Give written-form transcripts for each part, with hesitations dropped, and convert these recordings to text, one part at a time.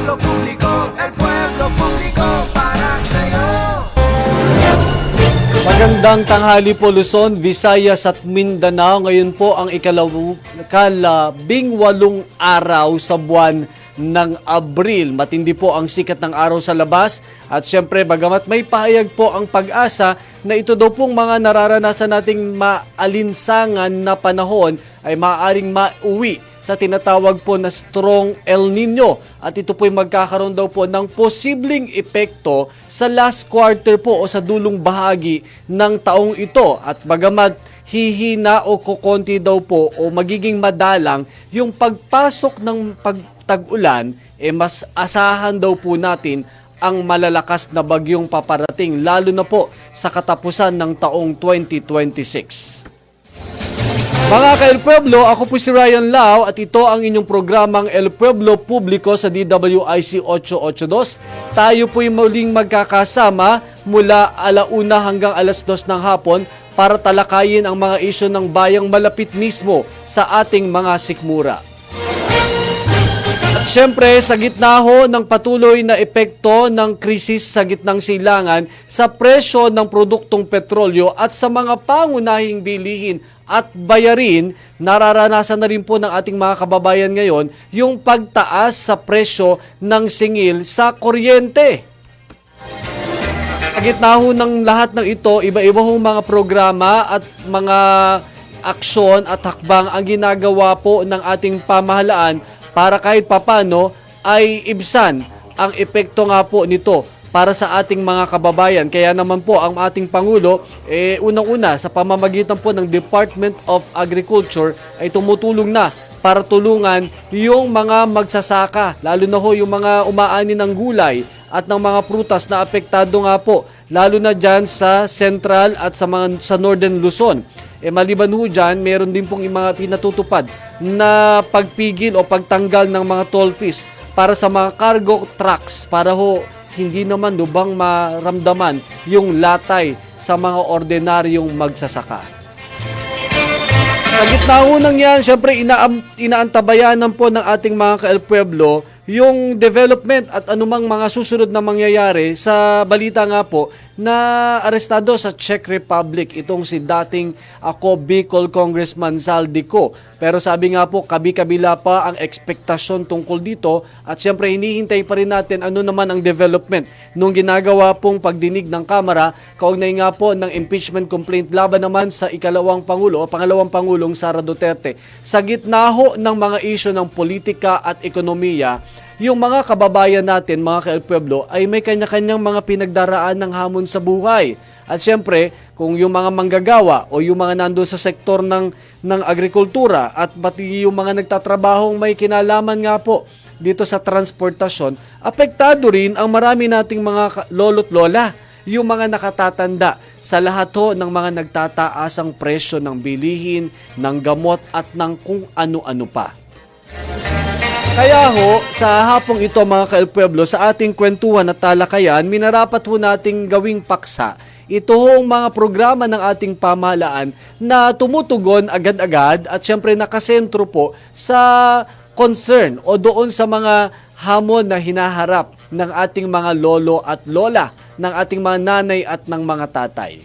el pueblo público para sa'yo. Magandang tanghali po Luzon, Visayas at Mindanao. Ngayon po ang ikalabing-walong araw sa buwan ng Abril. Matindi po ang sikat ng araw sa labas at syempre bagamat may pahayag po ang pag-asa na ito daw pong mga nararanasan nating maalinsangan na panahon ay maaaring mauwi sa tinatawag po na strong El Nino at ito po'y magkakaroon daw po ng posibleng epekto sa last quarter po o sa dulong bahagi ng taong ito at bagamat hihina o kukonti daw po o magiging madalang yung pagpasok ng pagtag-ulan mas asahan daw po natin ang malalakas na bagyong paparating lalo na po sa katapusan ng taong 2026. Mga ka-El Pueblo, ako po si Ryan Lau at ito ang inyong programang El Pueblo Publico sa DWIC 882. Tayo po'y muling magkakasama mula 1:00 hanggang 2:00 ng hapon para talakayin ang mga isyu ng bayang malapit mismo sa ating mga sikmura. At syempre, sa gitna ho ng patuloy na epekto ng krisis sa gitnang silangan sa presyo ng produktong petrolyo at sa mga pangunahing bilihin at bayarin, nararanasan na rin po ng ating mga kababayan ngayon yung pagtaas sa presyo ng singil sa kuryente. Sa gitna ho ng lahat ng ito, iba-iba hong mga programa at mga aksyon at hakbang ang ginagawa po ng ating pamahalaan para kahit papano ay ibsan ang epekto nga po nito para sa ating mga kababayan. Kaya naman po ang ating Pangulo, unang-una sa pamamagitan po ng Department of Agriculture ay tumutulong na para tulungan yung mga magsasaka, lalo na ho yung mga umaani ng gulay at ng mga prutas na apektado nga po, lalo na dyan sa Central at sa Northern Luzon. Maliban ho dyan, meron din pong mga pinatutupad na pagpigil o pagtanggal ng mga toll fees para sa mga cargo trucks para ho hindi naman lubang maramdaman yung latay sa mga ordinaryong magsasaka. Sa gitna ho ng yan, syempre inaantabayanan po ng ating mga ka-El Pueblo yung development at anumang mga susunod na mangyayari. Sa balita nga po na arestado sa Czech Republic itong si dating Bicol Congressman Zaldico. Pero sabi nga po, kabi-kabila pa ang ekspektasyon tungkol dito at siyempre hinihintay pa rin natin ano naman ang development nung ginagawa pong pagdinig ng Kamara kaugnay nga po ng impeachment complaint laban naman sa pangalawang Pangulong Sara Duterte. Sa gitna ho ng mga isyu ng politika at ekonomiya, yung mga kababayan natin, mga ka-El Pueblo, ay may kanya-kanyang mga pinagdaraan ng hamon sa buhay. At siyempre, kung yung mga manggagawa o yung mga nandun sa sektor ng agrikultura at pati yung mga nagtatrabahong may kinalaman nga po dito sa transportasyon, apektado rin ang marami nating mga lolo't lola, yung mga nakatatanda sa lahat ho ng mga nagtataasang presyo ng bilihin, ng gamot at ng kung ano-ano pa. Kaya ho, sa hapong ito mga ka-El Pueblo, sa ating kwentuhan at talakayan, minarapat ho nating gawing paksa ito hong mga programa ng ating pamahalaan na tumutugon agad-agad at syempre nakasentro po sa concern o doon sa mga hamon na hinaharap ng ating mga lolo at lola, ng ating mga nanay at ng mga tatay.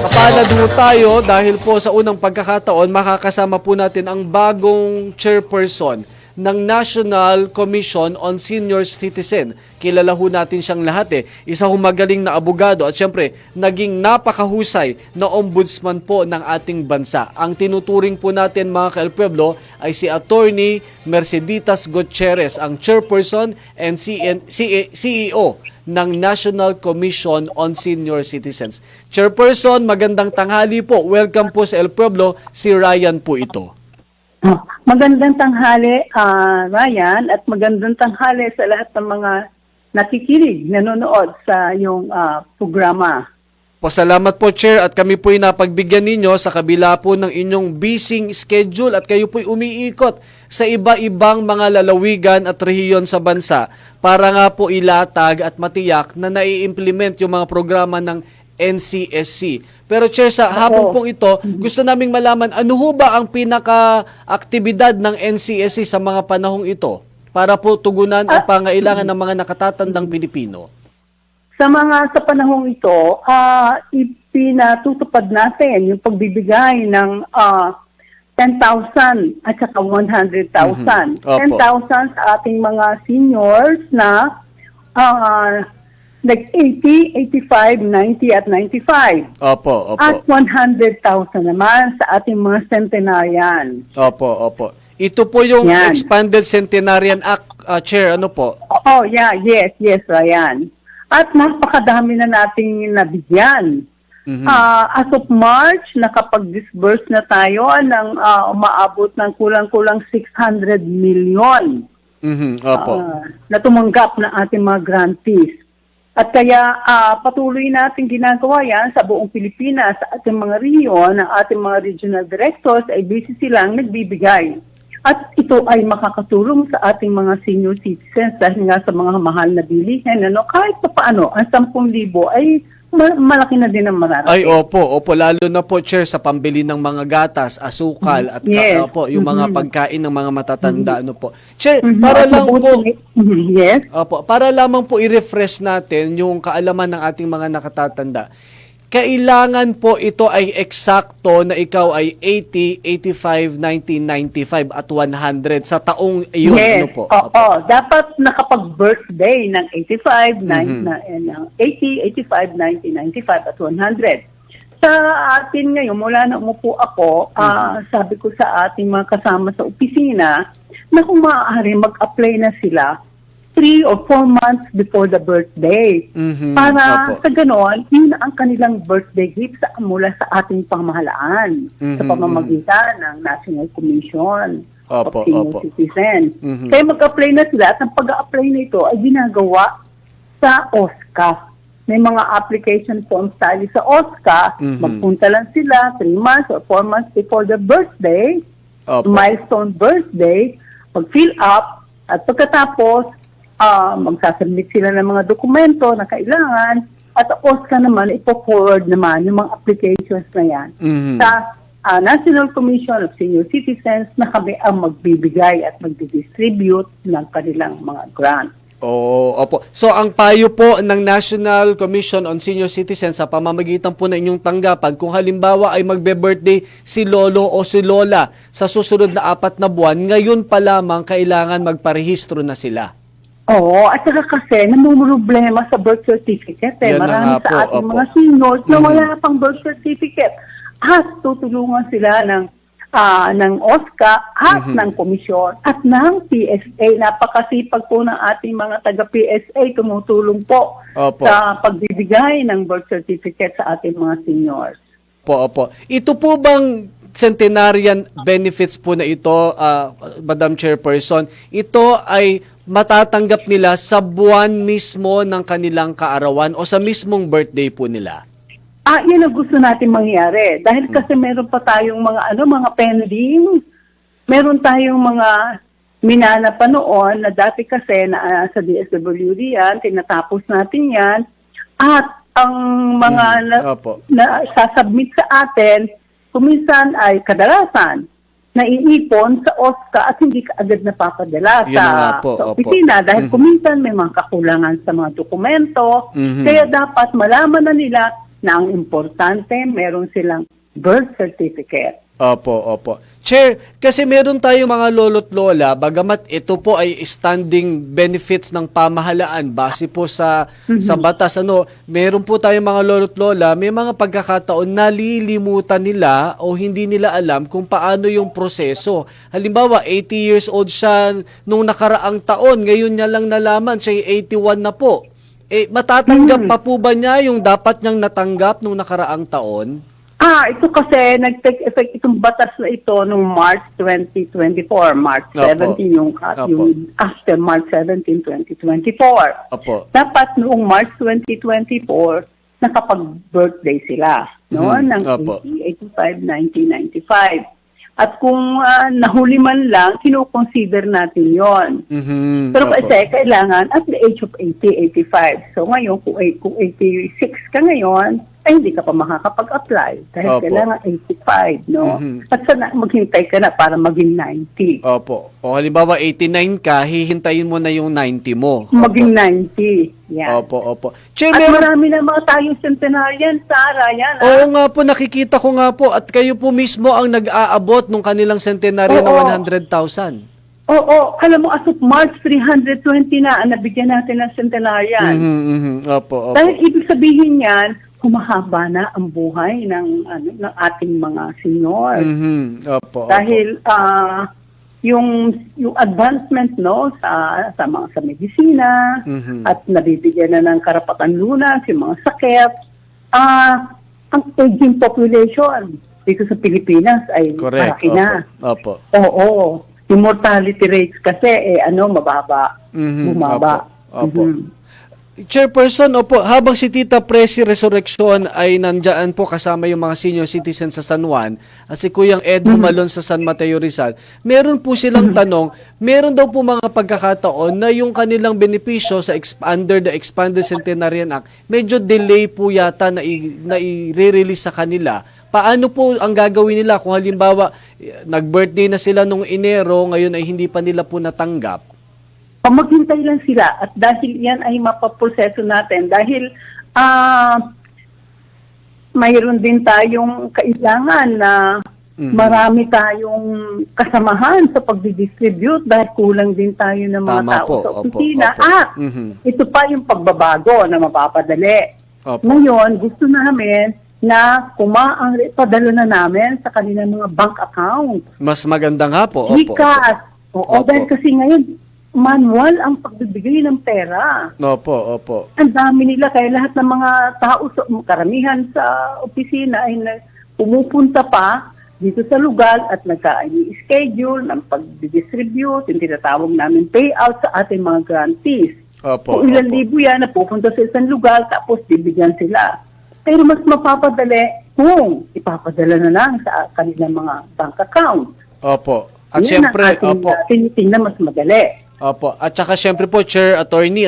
Kapalad ho tayo dahil po sa unang pagkakataon makakasama po natin ang bagong chairperson ng National Commission on Senior Citizen. Kilala ho natin siyang lahat Isa ho magaling na abogado at syempre naging napakahusay na ombudsman po ng ating bansa. Ang tinuturing po natin mga ka-El Pueblo ay si Attorney Merceditas Gutierrez, ang chairperson and CEO ng National Commission on Senior Citizens. Chairperson, magandang tanghali po. Welcome po sa El Pueblo. Si Ryan po ito. Magandang tanghali, Ryan, at magandang tanghali sa lahat ng mga nakikinig, nanonood sa iyong programa. Salamat po, Chair, at kami po'y napagbigyan ninyo sa kabila po ng inyong busy schedule at kayo po'y umiikot sa iba-ibang mga lalawigan at rehiyon sa bansa para nga po ilatag at matiyak na nai-implement yung mga programa ng NCSC. Pero Chair, sa hapon pong ito, gusto naming malaman ano ho ba ang pinaka-aktibidad ng NCSC sa mga panahong ito? para po tugunan ang pangailangan ng mga nakatatandang Pilipino? Sa panahong ito, ipinatutupad natin yung pagbibigay ng 10,000 at saka 100,000. Opo. 10,000 sa ating mga seniors na like 80, 85, 90 at 95. Opo, opo. At 100,000 naman sa ating mga centenarian. Opo, opo. Ito po yung Yan. Expanded Centenarian Act, Chair, ano po? Oh, yeah, yes, Ryan. At napakadami na nating nabigyan. As of March, nakapag-disburse na tayo ng umaabot ng kulang-kulang 600 million Opo. na tumanggap ng ating mga grantees. At kaya patuloy natin ginagawa yan sa buong Pilipinas, sa ating mga region, ng ating mga regional directors ay busy silang nagbibigay. At ito ay makakatulong sa ating mga senior citizens dahil nga sa mga mahal na bilihin. Kahit pa paano, ang 10,000 ay malaki na din ang mararating. Ay, opo. Lalo na po, Chair, sa pambili ng mga gatas, asukal, at Yes. opo, yung mga pagkain ng mga matatanda, ano po. Chair, para lang po, Yes. opo, para lamang po i-refresh natin yung kaalaman ng ating mga nakatatanda. Kailangan po ito ay eksakto na ikaw ay 80, 85, 90, 95 at 100 sa taong iyon. Yes. Ano po? Oo. Dapat nakapag-birthday ng 85, 80, 85, 90, 95 at 100. Sa atin ngayon, mula na umupo ako, sabi ko sa ating mga kasama sa opisina na kung maaari mag-apply na sila 3 or 4 months before the birthday. Para Opo. sa ganon, yun ang kanilang birthday gift mula sa ating pamahalaan sa pamamagitan ng National Commission Opo, of Senior opo. Citizens. Kaya mag-apply na sila at ang pag-apply nito ay ginagawa sa OSCA. May mga application forms tayo sa OSCA. Magpunta lang sila 3 months or 4 months before the birthday, Opo. milestone birthday, mag-fill up, at pagkatapos, magsasubmit sila ng mga dokumento na kailangan, at tapos ka naman, ipo-forward naman yung mga applications na yan sa National Commission of Senior Citizens na kami ang magbibigay at magdidistribute ng kanilang mga grant. Opo. So, ang payo po ng National Commission on Senior Citizens sa pamamagitan po ng inyong tanggapan, kung halimbawa ay magbe-birthday si Lolo o si Lola sa susunod na 4 na buwan, ngayon pa lamang kailangan magparehistro na sila. Oo, at saka kasi namumroblema sa birth certificate. Yan na Marami nga po, sa ating opo. mga seniors na wala pang birth certificate. At tutulungan sila ng OSCA at ng komisyon at ng PSA. Napakasipag po ng ating mga taga-PSA, tumutulong po Opo. sa pagbibigay ng birth certificate sa ating mga seniors. Opo. Ito po bang centenarian benefits po na ito, Madam Chairperson, ito ay matatanggap nila sa buwan mismo ng kanilang kaarawan o sa mismong birthday po nila? Yan ang gusto natin mangyari. Dahil kasi meron pa tayong mga pending. Meron tayong mga minana pa noon na dati kasi na sa DSWD yan, tinatapos natin yan. At ang mga Opo. na sasubmit sa atin, kuminsan ay kadalasan naiipon sa OSCA at hindi ka agad napapadala Yun na nga po, sa opo. opisina dahil kuminsan may mga kakulangan sa mga dokumento. Kaya dapat malaman na nila na ang importante, meron silang birth certificate. Opo. Chair, kasi meron tayong mga lolo't lola, bagamat ito po ay standing benefits ng pamahalaan base po sa batas. Meron po tayong mga lolo't lola, may mga pagkakataon nalilimutan nila o hindi nila alam kung paano yung proseso. Halimbawa, 80 years old siya nung nakaraang taon, ngayon niya lang nalaman, siya ay 81 na po. Matatanggap pa po ba niya yung dapat niyang natanggap nung nakaraang taon? Ito kasi nag-take effect itong batas na ito noong March 2024. March Opo. 17 yung after March 17, 2024. Opo. Dapat noong March 2024, nakapag-birthday sila. No? Ng Opo. 80, 85, 90, 95. At kung nahuli man lang, kinoconsider natin yon. Pero Opo. kasi kailangan at the age of 80, 85. So ngayon, kung 86 ka ngayon, ay hindi ka pa makakapag-apply dahil Opo. kailangan 85, no? Mhm. At sana maghintay ka na para maging 90. Opo. O halimbawa 89 ka, hihintayin mo na yung 90 mo. Maging 90. Yan. Opo, opo. Chair, At meron... marami na mga tayong centenarian, Sarah, yan. Oo nga po, nakikita ko nga po. At kayo po mismo ang nag-aabot nung kanilang centenary na Oo. 100,000. Oo, alam mo, as of March 320 na ang nabigyan natin ng centenarian. Mhm, mhm. Opo, opo. Dahil ibig sabihin yan, humahaba na ang buhay ng ating mga senior. Mhm. Opo, opo. Dahil yung advancement no sa medisina Mhm. at nabibigyan na ng karapatan lunas yung mga sakit, ang aging population dito sa Pilipinas ay Correct. malaki na. Opo. Oo. Yung mortality rates kasi mababa. Mhm. Bumaba. Opo. Mhm. Chairperson, opo, habang si Tita Presi Resurrection ay nandyan po kasama yung mga senior citizens sa San Juan at si Kuyang Ed Humalon sa San Mateo Rizal, meron po silang tanong, meron daw po mga pagkakataon na yung kanilang benepisyo sa under the Expanded Centenarian Act, medyo delay po yata na i-release sa kanila. Paano po ang gagawin nila kung halimbawa nag-birthday na sila nung Enero, ngayon ay hindi pa nila po natanggap? Maghintay lang sila at dahil yan ay mapaproseso natin dahil mayroon din tayong kailangan na marami tayong kasamahan sa pagdidistribute dahil kulang din tayo ng mga Tama tao po. sa Opo, opisina. opo. At Mhm. ito pa yung pagbabago na mapapadali. Opo. Ngayon, gusto namin na padala na namin sa kanilang mga bank account. Mas maganda nga po. Opo. Gcash. Oo, Opo. dahil kasi ngayon, manual ang pagbibigay ng pera. Opo, opo. Ang dami nila, kaya lahat ng mga tao, karamihan sa opisina ay pumupunta pa dito sa lugar at nagka-schedule ng pag-distribute, yung tinatawag namin payout sa ating mga grantees. Opo, Kung ilang opo. libo yan, napupunta sa isang lugar, tapos bibigyan sila. Pero mas mapapadali kung ipapadala na lang sa kanilang mga bank account. Opo. At Yan syempre, ang ating opo. tinitingnan mas madali. Opo. At saka syempre po, Chair Attorney,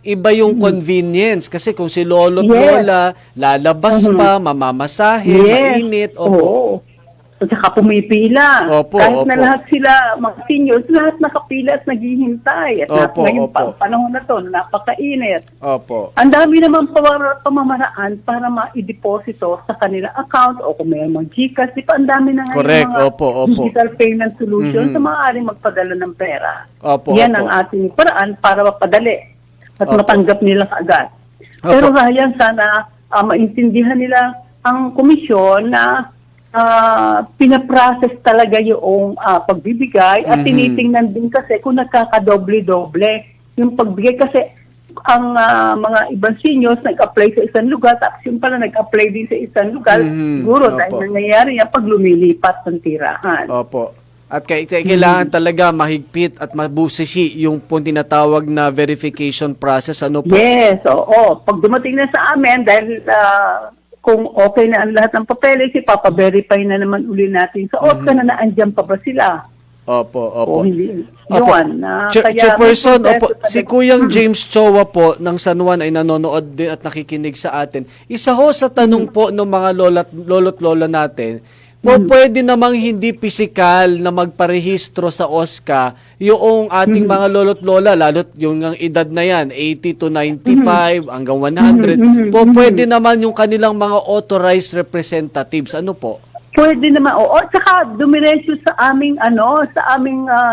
iba yung convenience. Kasi kung si Lolo at Yes. Lola, lalabas pa, mamamasahe, mainit. Opo. Oo. At saka pumipila. Opo, Kahit opo. na lahat sila, mga seniors, lahat nakapila at naghihintay. At Opo, ngayon opo. panahon na to, napakainit. Opo. Ang dami naman pamamaraan para ma-deposito sa kanilang account o kung may mga GCash. Di pa ang dami na ngayon Correct. mga Opo, opo. digital payment solutions Mhm. na maaaring magpadala ng pera. Opo, Yan opo. ang ating paraan para mapadali at Opo. matanggap nila kaagad. Opo. Pero Ryan, sana maintindihan nila ang komisyon na pinaprocess talaga yung pagbibigay at tinitingnan din kasi kung nagkakadoble-doble yung pagbigay kasi ang mga ibang seniors nag-apply sa isang lugar tapos yung pala nag-apply din sa isang lugar siguro dahil Opo. nangyayari yan pag lumilipat ng tirahan. Opo. At kailangan talaga mahigpit at mabusisi yung po tinatawag na verification process. Ano po? Yes, oo. Pag dumating na sa amin dahil kung okay na ang lahat ng papeles, ipapa-verify na naman uli natin sa OSCA na naandyan pa ba sila. Opo, opo. O hindi. Opo. Yun. Chairperson, opo, si Kuyang James Chowa po ng San Juan ay nanonood din at nakikinig sa atin. Isa ho sa tanong po ng mga lolo't lola natin, pwede namang hindi pisikal na magparehistro sa OSCA yung ating mga lolo't lola, lalo't yung ang edad na yan, 80 to 95 hanggang 100. Pwede naman yung kanilang mga authorized representatives. Ano po? Pwede naman. Oo, tsaka dumiretso sa aming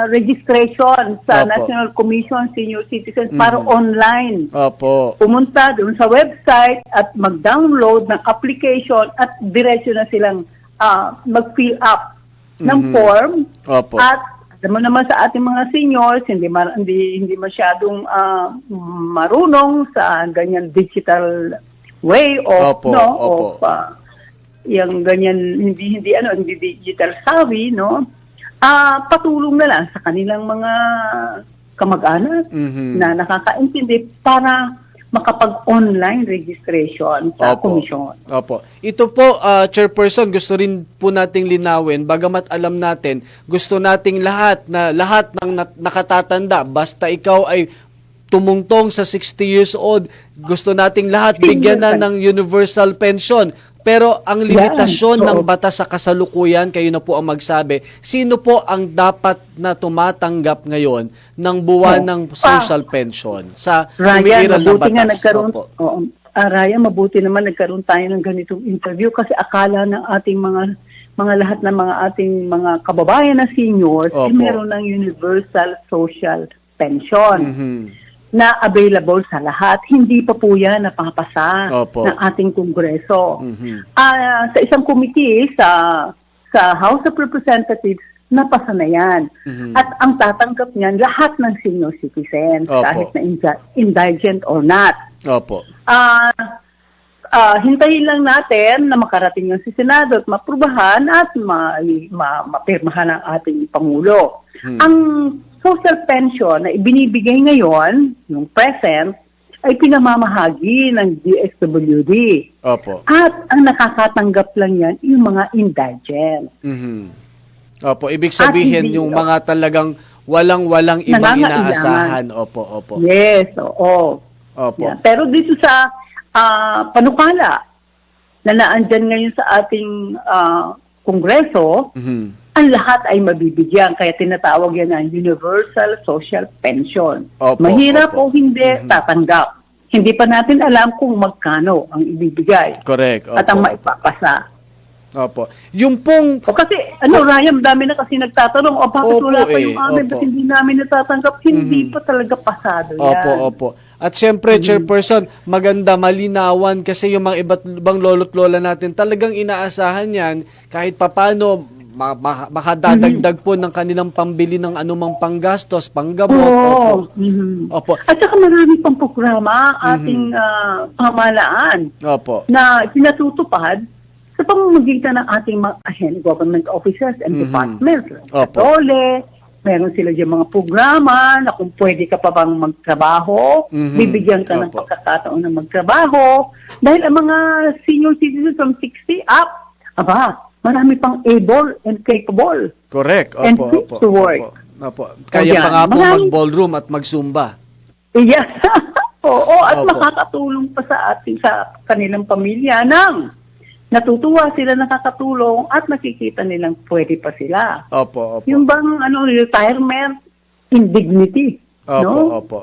registration sa Opo. National Commission Senior Citizens para online. Opo. Pumunta doon sa website at mag-download ng application at diretso na silang mag-fill up ng form. Opo. At alam mo naman sa ating mga seniors, hindi masyadong marunong sa ganyan digital way of Opo, opo. yung ganyan hindi digital savvy, no? Patulong na lang sa kanilang mga kamag-anak na nakakaintindi para makapag-online registration sa komisyon. Opo. Ito po, Chairperson, gusto rin po nating linawin, bagamat alam natin, gusto nating lahat ng nakatatanda, basta ikaw ay tumungtong sa 60 years old, gusto nating lahat bigyan na ng universal pension. Pero ang limitasyon ng batas sa kasalukuyan, kayo na po ang magsabi, sino po ang dapat na tumatanggap ngayon ng buwan ng social pension sa Ryan, umiiral na mabuti nga batas? nagkaroon. Opo. Ryan, mabuti naman nagkaroon tayo ng ganitong interview kasi akala ng ating mga lahat ng mga ating mga kababayan na seniors Opo. meron ng universal social pension Mhm. na available sa lahat. Hindi pa po yan napapasa Opo. ng ating Kongreso. Mhm. Sa isang committee sa House of Representatives, napasa na yan. Mhm. At ang tatanggap niyan, lahat ng senior citizens, Opo. kahit na indigent or not. Opo. Hintayin lang natin na makarating yung sa Senado at maprubahan at mapirmahan ng ating Pangulo. Ang social pension na ibinibigay ngayon, yung present, ay pinamamahagi ng DSWD. Opo. At ang nakakatanggap lang yan, yung mga indigent. Mhm. Opo, ibig sabihin hindi, yung mga talagang walang ibang Nangangailangan. inaasahan. Opo, opo. Yes, oo. Opo. Yeah. Pero dito sa panukala na naandyan ngayon sa ating Kongreso, Mhm. ang lahat ay mabibigyan. Kaya tinatawag yan ng Universal Social Pension. Opo, Mahirap opo. o hindi, tatanggap. Hindi pa natin alam kung magkano ang ibibigay Correct. Opo, at ang opo. maipapasa. Opo. Yung pong O kasi, Ryan, dami na kasi nagtatanong, bakit Opo, wala pa yung amin, opo. ba't hindi namin natatanggap? Hindi pa talaga pasado yan. Opo, opo. At syempre, Chairperson, maganda malinawan kasi yung mga iba't ibang lolo't lola natin talagang inaasahan yan kahit papano makadadagdag po ng kanilang pambili ng anumang panggastos, panggamot. Opo. Oo. Mhm. Opo. At saka marami pang programa ating pamahalaan Opo. na pinatutupad sa pamamagitan ng ating mga government officers and departments. Opo. Katole, meron sila yung mga programa na kung pwede ka pa bang magtrabaho, bibigyan ka ng Opo. pagkakataon na magtrabaho. Dahil ang mga senior citizens from 60 up, marami pang able and capable. Correct. And Opo, fit opo. to work. Opo. Kaya Ayan. pa nga po Maraming- mag-ballroom at mag-zumba. Yes. Oo, at Opo. makakatulong pa sa kanilang pamilya nang natutuwa sila, nakakatulong at nakikita nilang pwede pa sila. Opo, opo. Yung bang retirement in dignity. Opo, no? opo.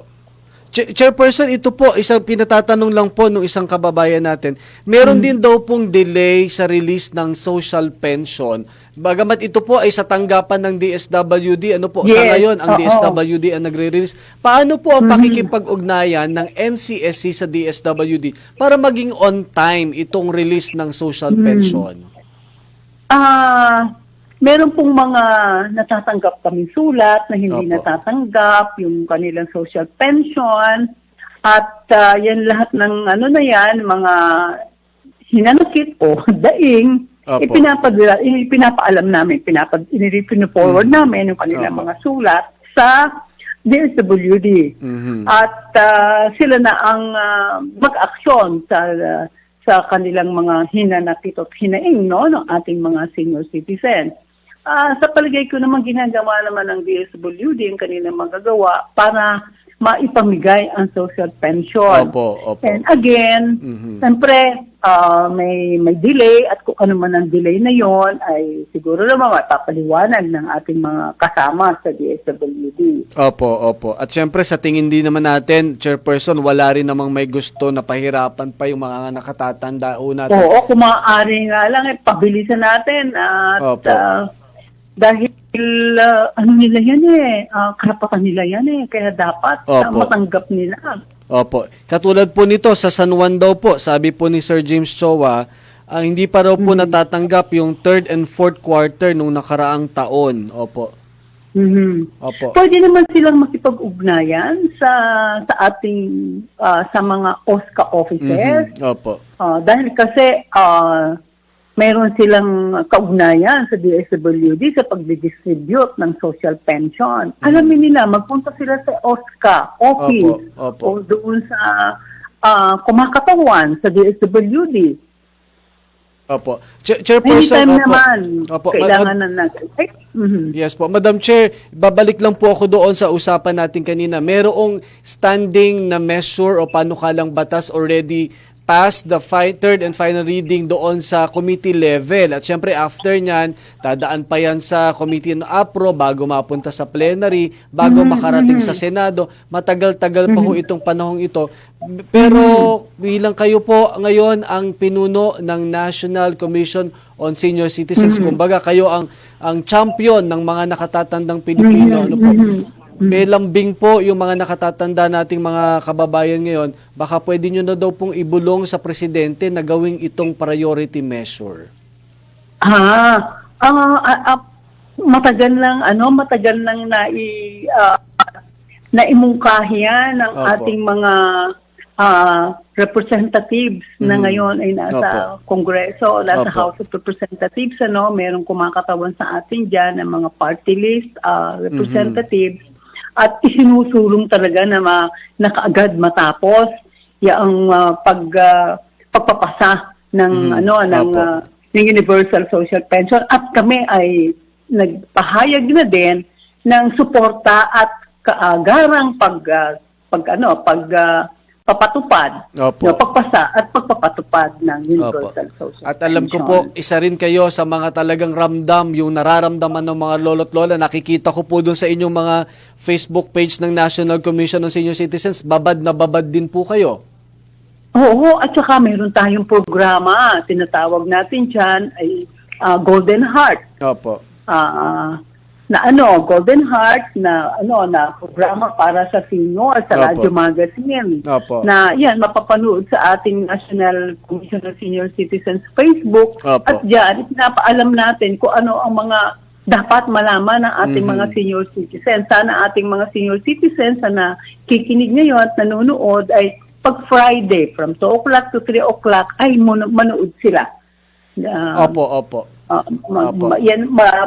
Chairperson, ito po, isang pinatatanong lang po ng isang kababayan natin. Meron din daw pong delay sa release ng social pension. Bagamat ito po ay sa tanggapan ng DSWD, ano po, sa Yes, ngayon ang oo. DSWD ang nagre-release. Paano po ang pakikipag-ugnayan ng NCSC sa DSWD para maging on time itong release ng social pension? Meron pong mga natatanggap kaming sulat na hindi Opo. natatanggap, yung kanilang social pension, at yan lahat ng mga hinanakit o daing, Opo. ipinapaalam namin, pinaforward namin yung kanilang Opo. mga sulat sa DSWD. Mhm. At sila na ang mag-aksyon sa kanilang mga hinanakit at hinaing ng ating mga senior citizens. Sa palagay ko naman, ginagawa naman ng DSWD ang kanilang magagawa para maipamigay ang social pension. Opo, opo. And again, siyempre, may delay at kung ano man ang delay na yon ay siguro naman mapapaliwanag ng ating mga kasama sa DSWD. Opo, opo. At syempre sa tingin din naman natin, Chairperson, wala rin namang may gusto na pahirapan pa yung mga nakatatanda natin. Oo, kung maaari nga lang, pabilisan natin. At Opo. dahil nila yan karapatan nila yan kaya dapat Opo. matanggap nila. Opo. Katulad po nito, sa San Juan daw po, sabi po ni Sir James Chowa, hindi pa raw po natatanggap yung third and fourth quarter nung nakaraang taon. Opo. Mhm. Opo. Pwede naman silang makipag-ugnayan sa ating sa mga OSCA officers. Opo. Dahil kasi mayroon silang kaugnayan sa DSWD sa pagdidistribute ng social pension. Alamin nila, magpunta sila sa OSCA office Opo, opo. o doon sa kumakatawan sa DSWD. Opo. Chairperson, Anytime opo. naman, Opo. kailangan na natin. Yes po. Madam Chair, babalik lang po ako doon sa usapan natin kanina. Merong standing na measure o panukalang batas already passed the third and final reading doon sa committee level. At syempre after nyan, dadaan pa yan sa committee ng APRO bago mapunta sa plenary, bago makarating sa Senado. Matagal-tagal pa ho itong panahong ito. Pero bilang kayo po ngayon ang pinuno ng National Commission on Senior Citizens, kumbaga kayo ang champion ng mga nakatatandang Pilipino. Ano po? May lambing po yung mga nakatatanda nating mga kababayan ngayon, baka pwede nyo na daw pong ibulong sa presidente na gawing itong priority measure. Matagal lang naimungkahi yan ng Opo. ating mga representatives na ngayon ay nasa Kongreso, nasa Opo. House of Representatives, merong kumakatawan sa atin dyan ng mga party list representatives, at isinusulong talaga na kaagad matapos yung pagpapasa ng Opo. ng Universal Social Pension, at kami ay nagpahayag na din ng suporta at kaagarang papatupad, Opo. pagpasa at pagpapatupad ng Universal Social At alam ko Pension. po, isa rin kayo sa mga talagang ramdam, yung nararamdaman ng mga lolo't lola. Nakikita ko po dun sa inyong mga Facebook page ng National Commission on Senior Citizens, babad na babad din po kayo. Oo, at saka meron tayong programa, tinatawag natin dyan ay Golden Heart. Opo. Golden Heart na programa para sa senior sa Opo. Radio Magazine. Opo. Na yan mapapanood sa ating National Commission on Senior Citizens Facebook. Opo. At diyan pinapaalam natin kung ano ang mga dapat malaman ng ating mga senior citizens. Sana ating mga senior citizens na kikinig ngayon at nanonood ay pag Friday from 2 o'clock to 3 o'clock ay manood sila. Opo, opo.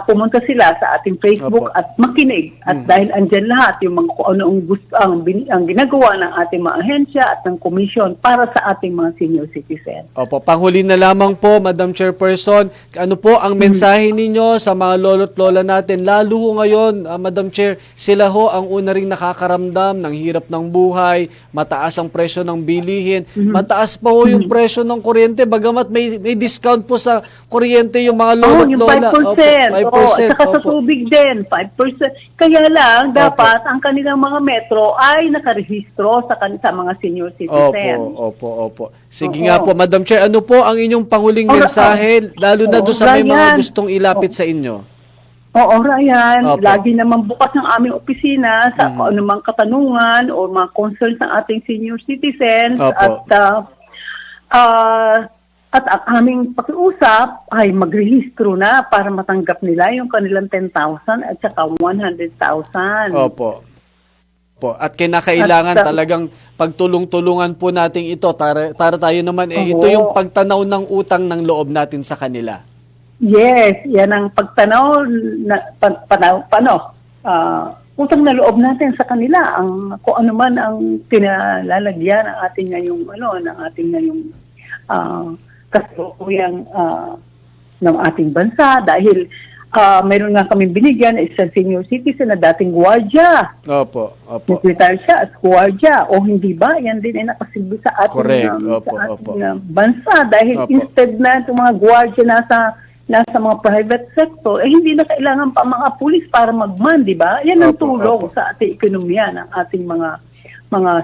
Pumunta sila sa ating Facebook Opo. at makinig. At dahil andyan lahat yung mga kung ano ang gusto ang ginagawa ng ating mga ahensya at ng komisyon para sa ating mga senior citizen. Opo, panghuli na lamang po, Madam Chairperson, ano po ang mensahe ninyo sa mga lolo't lola natin? Lalo ho ngayon, Madam Chair, sila ho ang una ring nakakaramdam ng hirap ng buhay, mataas ang presyo ng bilihin, mataas pa ho yung presyo ng kuryente, bagamat may discount po sa kuryente yung mga lolo't Yung lola. 5%. Opo, 5%. At saka sa Opo. tubig din, 5%. Kaya lang, dapat ang kanilang mga metro ay nakarehistro sa mga senior citizens. Opo. Sige Oo. nga po, Madam Chair, ano po ang inyong panghuling mensahe, lalo na doon sa may mga Ryan. gustong ilapit sa inyo? Oo, Ryan. Opo. Lagi naman bukas ng aming opisina sa kung anumang katanungan o mga concerns ng ating senior citizens. Opo. At ang aming pakiusap ay magrehistro na para matanggap nila yung kanilang 10,000 at saka 100,000. Opo. At kinakailangan At, talagang pagtulong-tulungan po natin ito para tayo naman ito Oo. yung pagtanaw ng utang ng loob natin sa kanila. Yes, yan ang pagtanaw utang na loob natin sa kanila, ang kung ano man ang pinalalagyan ng ating ngayong kasalukuyang ng ating bansa, dahil mayroon nga kaming binigyan isang senior citizen na dating gwardiya. Opo. Nag-retire siya as gwardiya, o hindi ba? Yan din ay nakasilbi sa ating, Correct. sa ating bansa, dahil Opo. instead na itong mga gwardiya nasa mga private sector, hindi na kailangan pa mga pulis para magman, di ba? Yan ang Opo, tulong opo. sa ating ekonomiya ng ating mga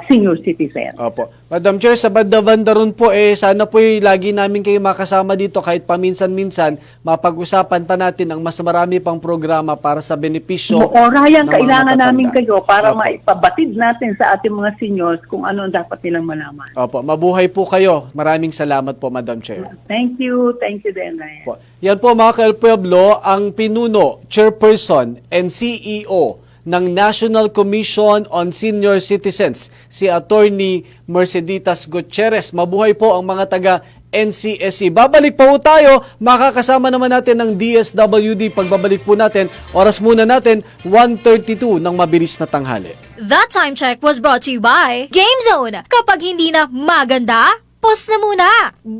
senior citizen. Opo. Madam Chair, sa banda-banda ron po, sana po lagi namin kayo makasama dito kahit paminsan-minsan, mapag-usapan pa natin ang mas marami pang programa para sa benepisyo. Oo, Ryan, ng mga kailangan matatanda. namin kayo para Opo. maipabatid natin sa ating mga seniors kung ano ang dapat nilang malaman. Opo. Mabuhay po kayo. Maraming salamat po, Madam Chair. Thank you din, Ryan. Po. Yan po mga ka-El-Pueblo, ang pinuno, chairperson and CEO ng National Commission on Senior Citizens, si Attorney Merceditas Gutierrez. Mabuhay po ang mga taga NCSC. Babalik po tayo, makakasama naman natin ng DSWD pagbabalik po natin. Oras muna natin, 1:32 ng mabilis na tanghali. That time check was brought to you by Game Zone. Kapag hindi na maganda, Pause na muna!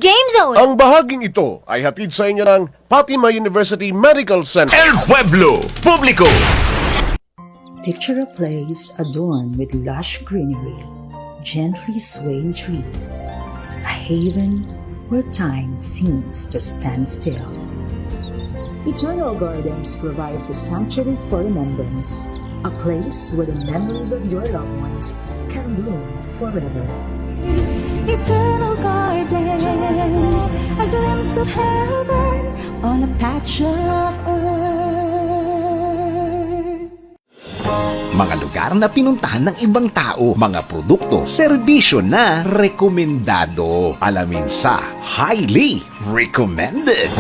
Game Zone! Ang bahaging ito ay hatid sa inyo ng Fatima University Medical Center. El Pueblo Público. Picture a place adorned with lush greenery, gently swaying trees, a haven where time seems to stand still. Eternal Gardens provides a sanctuary for remembrance, a place where the memories of your loved ones can bloom forever. Eternal gardens, a glimpse of heaven on a patch of earth. Mga lugar na pinuntahan ng ibang tao, mga produkto, serbisyo na rekomendado. Alamin sa Highly Recommended.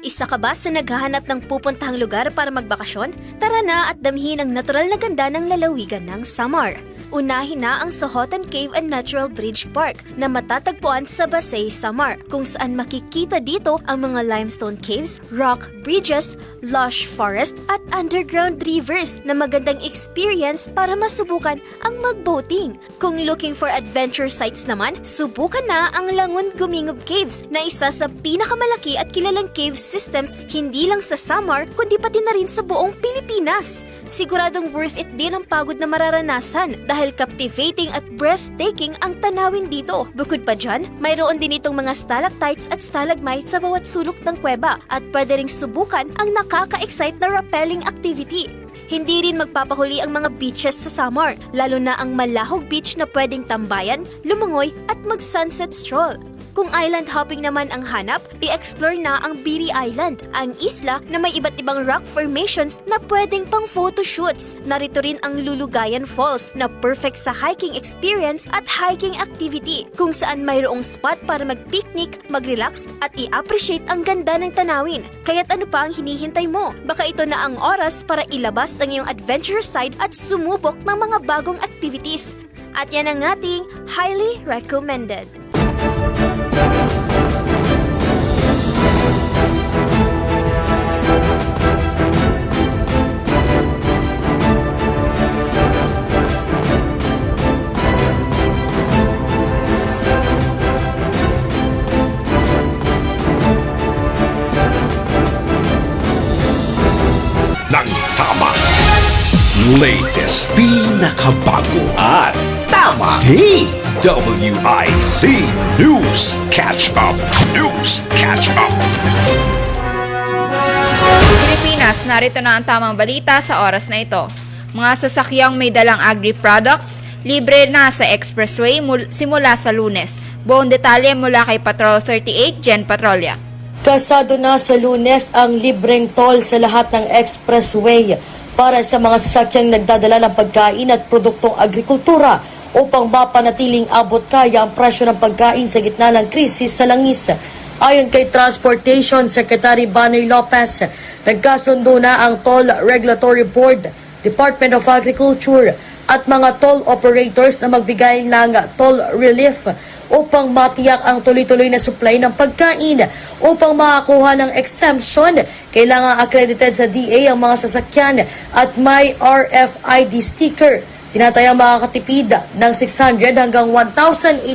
Isa ka ba sa naghahanap ng pupuntahang lugar para magbakasyon? Tara na at damhin ang natural na ganda ng lalawigan ng Samar. Unahin na ang Sohotan Cave and Natural Bridge Park na matatagpuan sa Basay, Samar, kung saan makikita dito ang mga limestone caves, rock bridges, lush forest at underground rivers na magandang experience para masubukan ang magboating. Kung looking for adventure sites naman, subukan na ang Langon Gumingub Caves na isa sa pinakamalaki at kilalang cave systems hindi lang sa Samar kundi pati na rin sa buong Pilipinas. Siguradong worth it din ang pagod na mararanasan dahil captivating at breathtaking ang tanawin dito. Bukod pa dyan, mayroon din itong mga stalactites at stalagmites sa bawat sulok ng kuweba at pwede ring subukan ang nakaka-excite na rappelling activity. Hindi rin magpapahuli ang mga beaches sa Samar, lalo na ang Malahog Beach na pwedeng tambayan, lumangoy at mag-sunset stroll. Kung island hopping naman ang hanap, i-explore na ang Biri Island, ang isla na may iba't ibang rock formations na pwedeng pang photoshoots. Narito rin ang Lulugayan Falls na perfect sa hiking experience at hiking activity, kung saan mayroong spot para mag-picnic, mag-relax at i-appreciate ang ganda ng tanawin. Kaya't ano pa ang hinihintay mo? Baka ito na ang oras para ilabas ang iyong adventurous side at sumubok ng mga bagong activities. At yan ang ating highly recommended. Nang tama. Latest, pinakabago at tama. DWIZ News Catch Up. News Catch Up. Pilipinas, narito na ang tamang balita sa oras na ito. Mga sasakyang may dalang agri-products, libre na sa expressway simula sa Lunes. Buong detalye mula kay Patrol 38, Jen Patrolya. Kasado na sa Lunes ang libreng toll sa lahat ng expressway para sa mga sasakyang nagdadala ng pagkain at produktong agrikultura upang mapanatiling abot kaya ang presyo ng pagkain sa gitna ng krisis sa langis. Ayon kay Transportation Secretary Banoy Lopez, nagkasundo na ang Toll Regulatory Board, Department of Agriculture at mga toll operators na magbigay ng toll relief upang matiyak ang tuloy-tuloy na supply ng pagkain. Upang makakuha ng exemption, kailangan accredited sa DA ang mga sasakyan at may RFID sticker. Tinatayang makakatipid ng 600 hanggang 1,800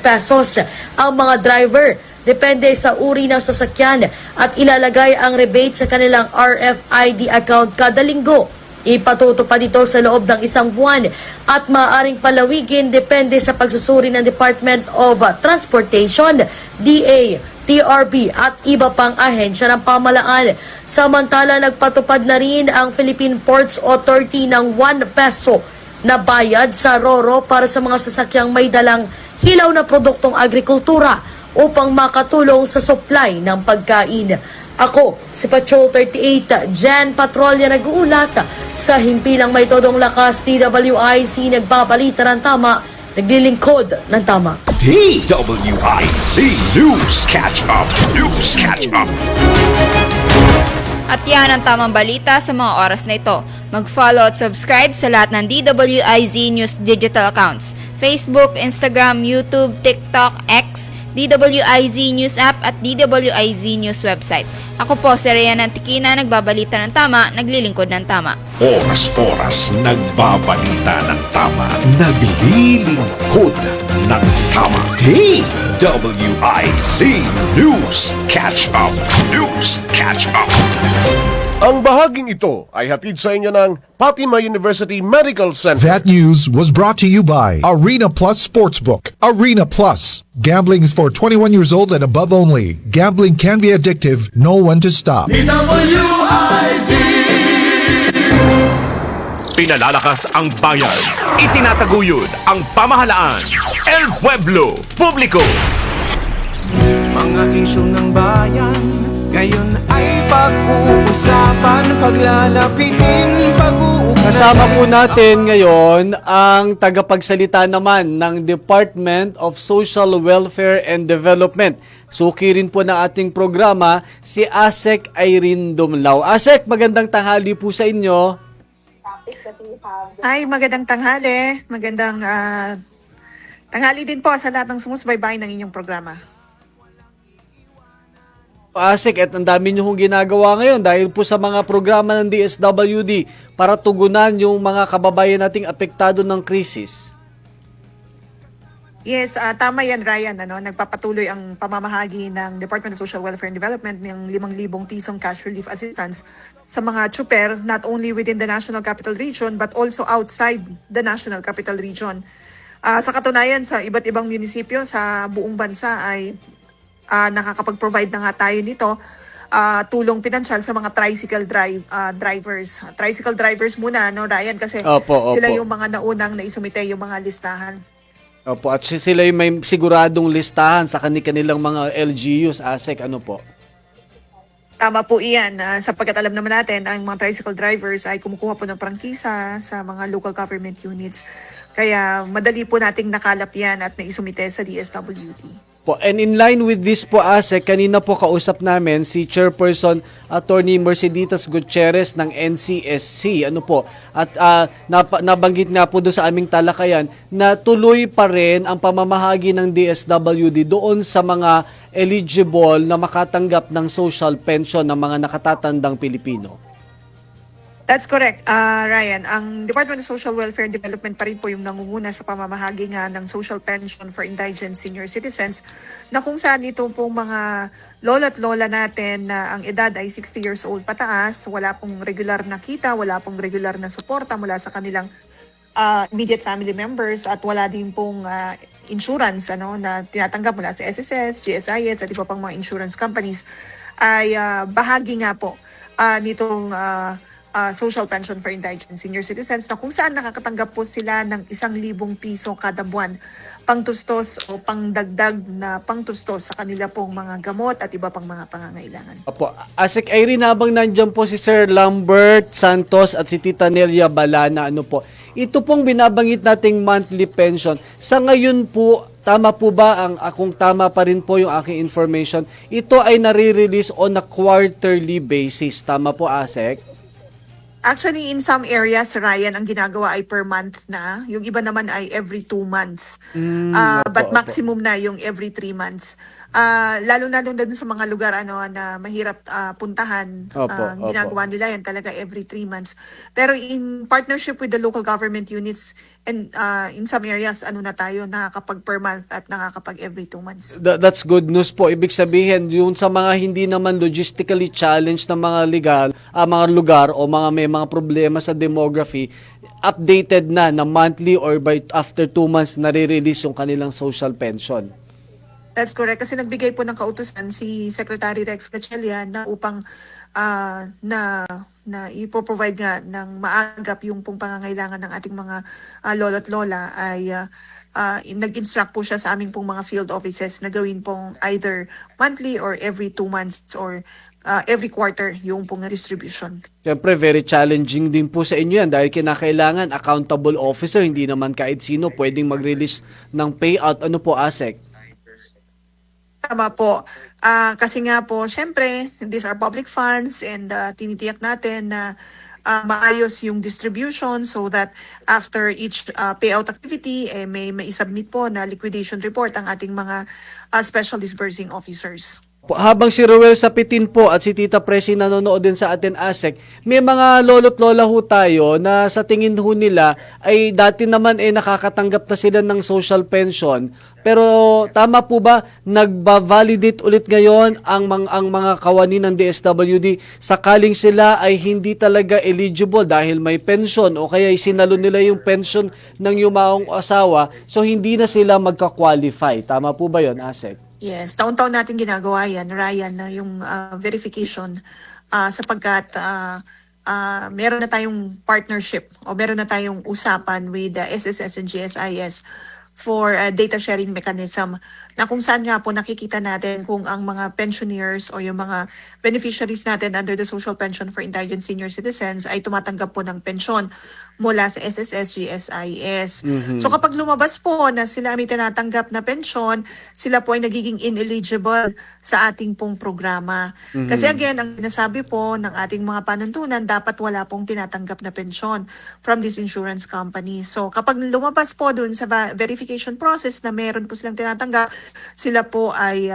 pesos ang mga driver. Depende sa uri ng sasakyan at ilalagay ang rebate sa kanilang RFID account kada linggo. Ipatutupad ito sa loob ng isang buwan at maaaring palawigin depende sa pagsusuri ng Department of Transportation, DA, TRB at iba pang ahensya ng pamahalaan. Samantala, nagpatupad na rin ang Philippine Ports Authority ng 1 peso na bayad sa RORO para sa mga sasakyang may dalang hilaw na produktong agrikultura upang makatulong sa supply ng pagkain. Ako, si Patrol 38, Jan Patrolya nag-uulat sa himpilang may todong lakas, DWIZ nagbabalita ng tama, naglilingkod ng tama. DWIZ News Catch Up. News Catch Up. At yan ang tamang balita sa mga oras na ito. Mag-follow at subscribe sa lahat ng DWIZ News digital accounts. Facebook, Instagram, YouTube, TikTok, X, DWIZ News app at DWIZ News website. Ako po si Rhea Nantikina, nagbabalita ng tama, naglilingkod ng tama. Oras-oras nagbabalita ng tama, naglilingkod ng tama. DWIZ News Catch Up. News Catch Up. Ang bahaging ito ay hatid sa inyo ng Fatima University Medical Center. That news was brought to you by Arena Plus Sportsbook. Arena Plus. Gambling is for 21 years old and above only. Gambling can be addictive. Know when to stop. Pinalalakas ang bayan. Itinataguyod ang pamahalaan. El Pueblo Publico. Mga isyu ng bayan, ngayon ay pag-uusapan, paglalapitin, pag-uusapan. Kasama po natin ngayon ang tagapagsalita naman ng Department of Social Welfare and Development. Suki rin po na ating programa si Asek Irene Dumlao. Asek, magandang tanghali po sa inyo. Ay, magandang tanghali. Magandang tanghali din po sa lahat ng sumusubaybay ng inyong programa. Asek, at ang dami nyo hong ginagawa ngayon dahil po sa mga programa ng DSWD para tugunan yung mga kababayan nating apektado ng krisis. Yes, tama yan, Ryan. Nagpapatuloy ang pamamahagi ng Department of Social Welfare and Development ng 5,000 pisong cash relief assistance sa mga tsuper, not only within the National Capital Region but also outside the National Capital Region. Sa katunayan, sa iba't ibang munisipyo sa buong bansa ay nakakapag-provide na nga tayo nito, tulong pinansyal sa mga tricycle drivers. Tricycle drivers muna, no, Ryan? Kasi sila yung mga naunang naisumite yung mga listahan. Opo, at sila yung may siguradong listahan sa kanilang mga LGUs, Asek, ano po? Tama po iyan. Sapagkat alam naman natin, ang mga tricycle drivers ay kumukuha po ng prangkisa sa mga local government units. Kaya madali po nating nakalap yan at naisumite sa DSWD. And in line with this po, Asek, kanina po kausap namin si Chairperson Attorney Merceditas Gutierrez ng NCSC. Ano po? At nabanggit nga po doon sa aming talakayan na tuloy pa rin ang pamamahagi ng DSWD doon sa mga eligible na makatanggap ng social pension ng mga nakatatandang Pilipino. That's correct, Ryan. Ang Department of Social Welfare and Development pa rin po yung nangunguna sa pamamahagi nga ng social pension for indigent senior citizens na kung saan ito pong mga lola't lola natin na ang edad ay 60 years old pataas, wala pong regular na kita, wala pong regular na suporta mula sa kanilang immediate family members at wala din pong insurance na tinatanggap mula sa SSS, GSIS at iba pang mga insurance companies ay bahagi nga po nitong social pension for indigent senior citizens na kung saan nakakatanggap po sila ng 1,000 piso kada buwan pangtustos o pangdagdag na pangtustos sa kanila pong mga gamot at iba pang mga pangangailangan. Opo. Asek Irene, habang nandiyan po si Sir Lambert Santos at si Tita Nelia Balana, ano po, ito pong binabanggit nating monthly pension, sa ngayon po, tama po ba, kung tama pa rin po yung aking information, ito ay nare-release on a quarterly basis. Tama po, Asek? Actually, in some areas, Ryan, ang ginagawa ay per month na. Yung iba naman ay every 2 months. But maximum na yung every 3 months. Lalo-lalo na dun sa mga lugar na mahirap puntahan. Ginagawa nila yan talaga every 3 months. Pero in partnership with the local government units and in some areas, na tayo, nakakapag per month at nakakapag every 2 months. That's good news po. Ibig sabihin, yung sa mga hindi naman logistically challenged na mga mga lugar o may mga problema sa demography, updated na monthly or by after 2 months nare-release yung kanilang social pension. That's correct. Kasi nagbigay po ng kautusan si Secretary Rex Gatchalian na upang na ipoprovide nga ng maagap yung pong pangangailangan ng ating mga lolo't lola ay nag-instruct po siya sa aming pong mga field offices na gawin pong either monthly or every 2 months or every quarter yung pong distribution. Siyempre, very challenging din po sa inyo yan dahil kinakailangan accountable officer, hindi naman kahit sino pwedeng mag-release ng payout. Ano po, Asek? Tama po. Kasi nga po, syempre, these are public funds and tinitiyak natin na maayos yung distribution so that after each payout activity, may submit po na liquidation report ang ating mga special disbursing officers. Habang si Ruel Sapitin po at si Tita Presi nanonood din sa atin, ASEC, may mga lolo't lola ho tayo na sa tingin ho nila ay dati naman nakakatanggap na sila ng social pension. Pero tama po ba, nagba-validate ulit ngayon ang mga kawani ng DSWD sakaling sila ay hindi talaga eligible dahil may pension o kaya sinalo nila yung pension ng yumaong asawa, so hindi na sila magka-qualify. Tama po ba yon, ASEC? Yes, taon-taon natin ginagawa yan, Ryan, na yung verification sapagkat meron na tayong partnership o meron na tayong usapan with SSS and GSIS for data sharing mechanism na kung saan nga po nakikita natin kung ang mga pensioners o yung mga beneficiaries natin under the Social Pension for Indigent Senior Citizens ay tumatanggap po ng pensyon mula sa SSS, GSIS. So kapag lumabas po na sila may tinatanggap na pensyon, sila po ay nagiging ineligible sa ating pong programa. Kasi again, ang sinasabi po ng ating mga panuntunan, dapat wala pong tinatanggap na pensyon from this insurance company. So kapag lumabas po dun sa verification process na meron po silang tinatanggap, sila po ay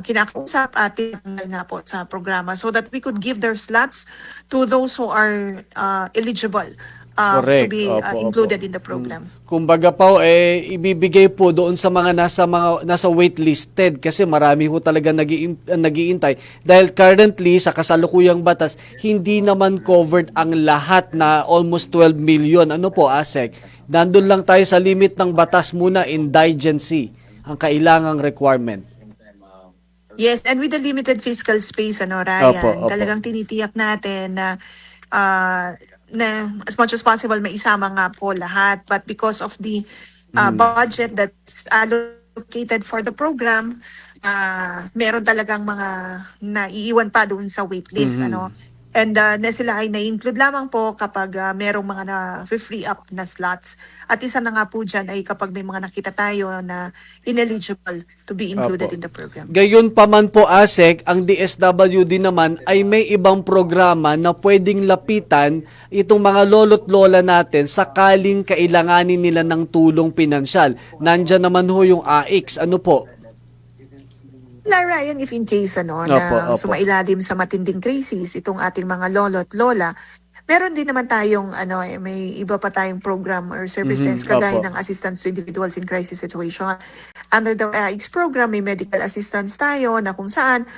kinakausap at tinanggal nga po sa programa so that we could give their slots to those who are eligible to be included in the program. Kumbaga po ibibigay po doon sa mga nasa waitlisted kasi marami ho talaga nagiintay dahil currently sa kasalukuyang batas hindi naman covered ang lahat na almost 12 million. Ano po, ASEC? Nandun lang tayo sa limit ng batas muna, indigency ang kailangang requirement. Yes, and with the limited fiscal space, Ryan, Opo. talagang tinitiyak natin na as much as possible maisama nga po lahat. But because of the budget that's allocated for the program, meron talagang mga naiiwan pa doon sa waitlist. And na sila ay na-include lamang po kapag merong mga na-free up na slots. At isa na nga po dyan ay kapag may mga nakita tayo na ineligible to be included in the program. Gayon pa man po, ASEC, ang DSWD naman ay may ibang programa na pwedeng lapitan itong mga lolo't lola natin sakaling kailanganin nila ng tulong pinansyal. Nandyan naman ho yung AIX. Ano po? Na Ryan, if in case Opo. sumailalim sa matinding crisis itong ating mga lolo at lola, meron din naman tayong may iba pa tayong program or services kagaya ng assistance to individuals in crisis situation. Under the AIX program, may medical assistance tayo na kung saan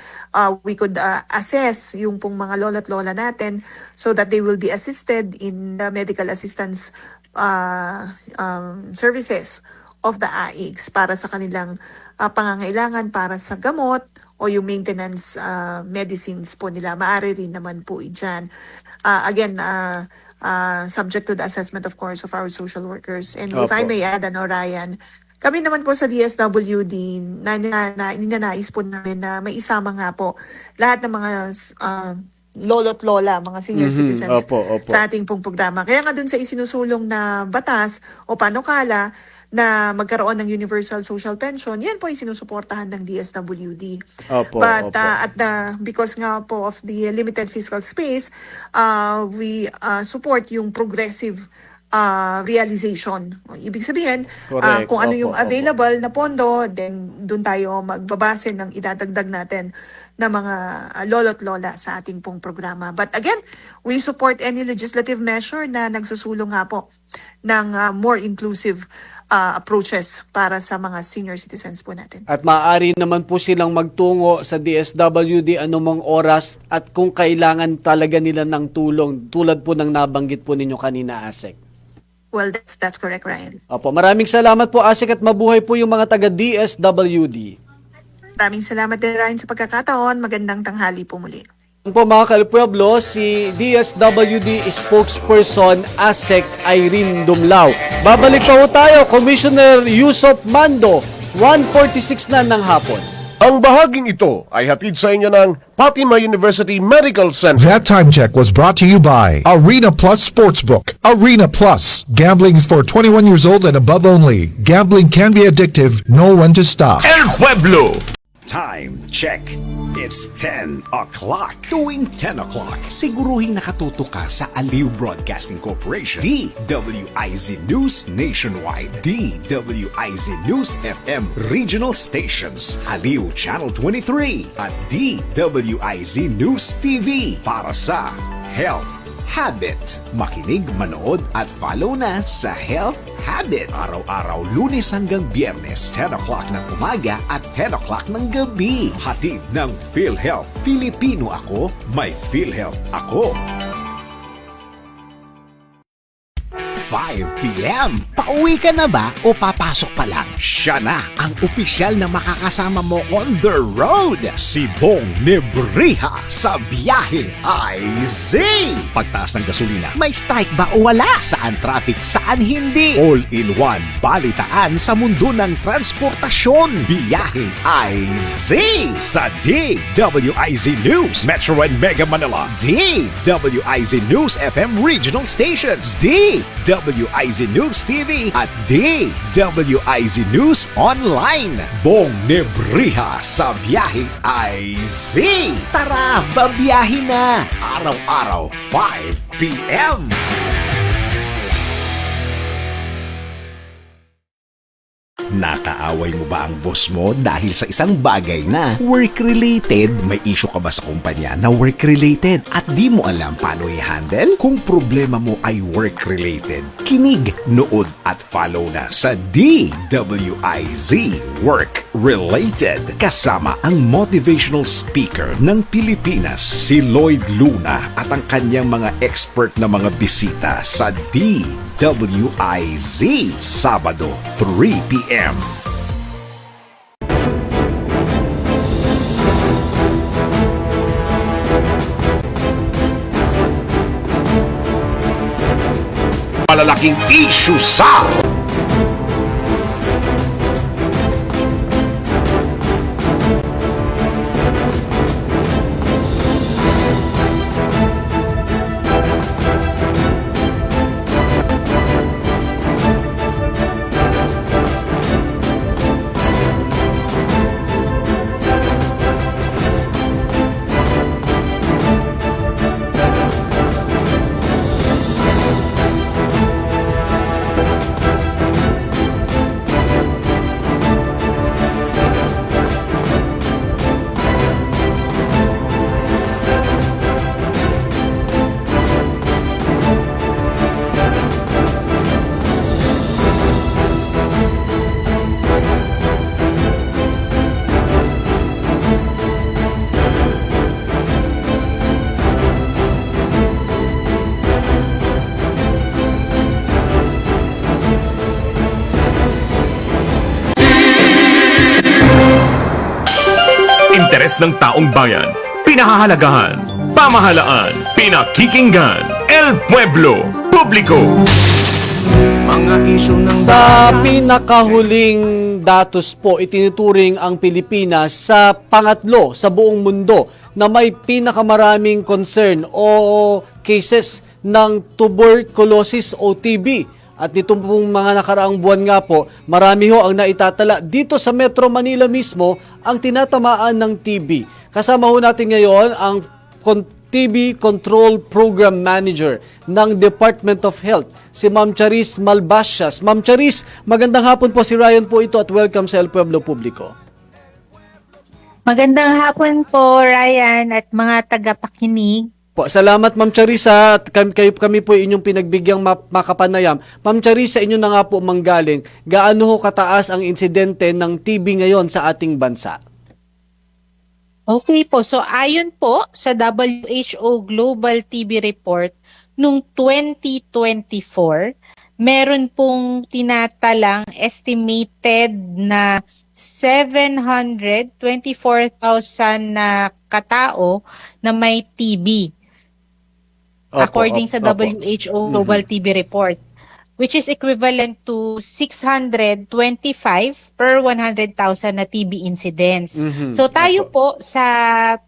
we could assess yung pong mga lolo at lola natin so that they will be assisted in the medical assistance services of the AIX para sa kanilang pangangailangan para sa gamot o yung maintenance medicines po nila. Maaari rin naman po dyan. Again, subject to the assessment, of course, of our social workers. And if I may add, Ryan, kami naman po sa DSWD, ninanais po namin na may isama nga po lahat ng mga lolo't lola, mga senior citizens sa ating pong programa. Kaya nga dun sa isinusulong na batas o panukala na magkaroon ng universal social pension, yan po ay sinusuportahan ng DSWD. Because nga po of the limited fiscal space, we support yung progressive realization. Ibig sabihin, kung ano yung available na pondo, then doon tayo magbabase ng idadagdag natin na mga lolo't lola sa ating pong programa. But again, we support any legislative measure na nagsusulong nga po ng more inclusive approaches para sa mga senior citizens po natin. At maaari naman po silang magtungo sa DSWD anumang oras at kung kailangan talaga nila ng tulong, tulad po ng nabanggit po ninyo kanina, ASEC. Well, that's correct, Ryan. Opo, maraming salamat po, ASEC, at mabuhay po yung mga taga-DSWD. Maraming salamat din, Ryan, sa pagkakataon. Magandang tanghali po muli. Po mga Kalpueblo, si DSWD spokesperson ASEC Irene Dumlao. Babalik pa po tayo, Commissioner Yusop Mando, 1:46 na ng hapon. Ang bahaging ito ay hatid sa inyo ng Fatima University Medical Center. That time check was brought to you by Arena Plus Sportsbook. Arena Plus. Gambling is for 21 years old and above only. Gambling can be addictive. Know when to stop. El Pueblo. Time check. It's 10 o'clock. Tuwing 10 o'clock, siguruhin nakatuto ka sa Aliw Broadcasting Corporation, DWIZ News Nationwide, DWIZ News FM Regional Stations, Aliw Channel 23, at DWIZ News TV para sa Health Habit. Makinig, manood at follow na sa Health Habit. Araw-araw, Lunes hanggang Biyernes, 10 o'clock ng umaga at 10 o'clock ng gabi. Hatid ng PhilHealth. Pilipino ako, may PhilHealth ako. 5 p.m. Pauwi ka na ba o papasok pa lang? Siya na ang opisyal na makakasama mo on the road. Si Bong Nebriha sa Biyahe IZ. Pagtaas ng gasolina, may strike ba o wala? Saan traffic, saan hindi? All-in-one balitaan sa mundo ng transportasyon. Biyahe IZ sa DWIZ News Metro and Mega Manila, DWIZ News FM Regional Stations, DWIZ News TV at DWIZ News Online. Bong Nebriha sa Biyahe IZ. Tara, babiyahe na! Araw-araw, 5 p.m. Nakaaway mo ba ang boss mo dahil sa isang bagay na work-related? May issue ka ba sa kumpanya na work-related at di mo alam paano i-handle? Kung problema mo ay work-related, kinig, nood at follow na sa DWIZ Work-Related. Kasama ang motivational speaker ng Pilipinas, si Lloyd Luna, at ang kanyang mga expert na mga bisita sa DWIZ, Sabado, 3 p.m. Malalaking issue sa interes ng taong bayan, pinahahalagahan, pamahalaan, pinakikinggan, El Pueblo, Publiko. Mga isyu ng Sa pinakahuling datos po, itinuturing ang Pilipinas sa pangatlo sa buong mundo na may pinakamaraming concern o cases ng tuberculosis o TB. At nito pong mga nakaraang buwan nga po, marami ho ang naitatala dito sa Metro Manila mismo ang tinatamaan ng TB. Kasama ho natin ngayon ang TB Control Program Manager ng Department of Health, si Ma'am Charis Malbasias. Ma'am Charis, magandang hapon po, si Ryan po ito at welcome sa El Pueblo Publico. Magandang hapon po, Ryan, at mga tagapakinig. Po, salamat Ma'am Charissa at kami po inyong pinagbigyan makapanayam. Ma'am Charissa, inyo na nga po manggaling. Gaano ho kataas ang insidente ng TB ngayon sa ating bansa? Okay po, so ayon po sa WHO Global TB Report, noong 2024, meron pong tinatalang estimated na 724,000 na katao na may TB. According sa WHO Global TB Report, which is equivalent to 625 per 100,000 na TB incidents. So tayo po sa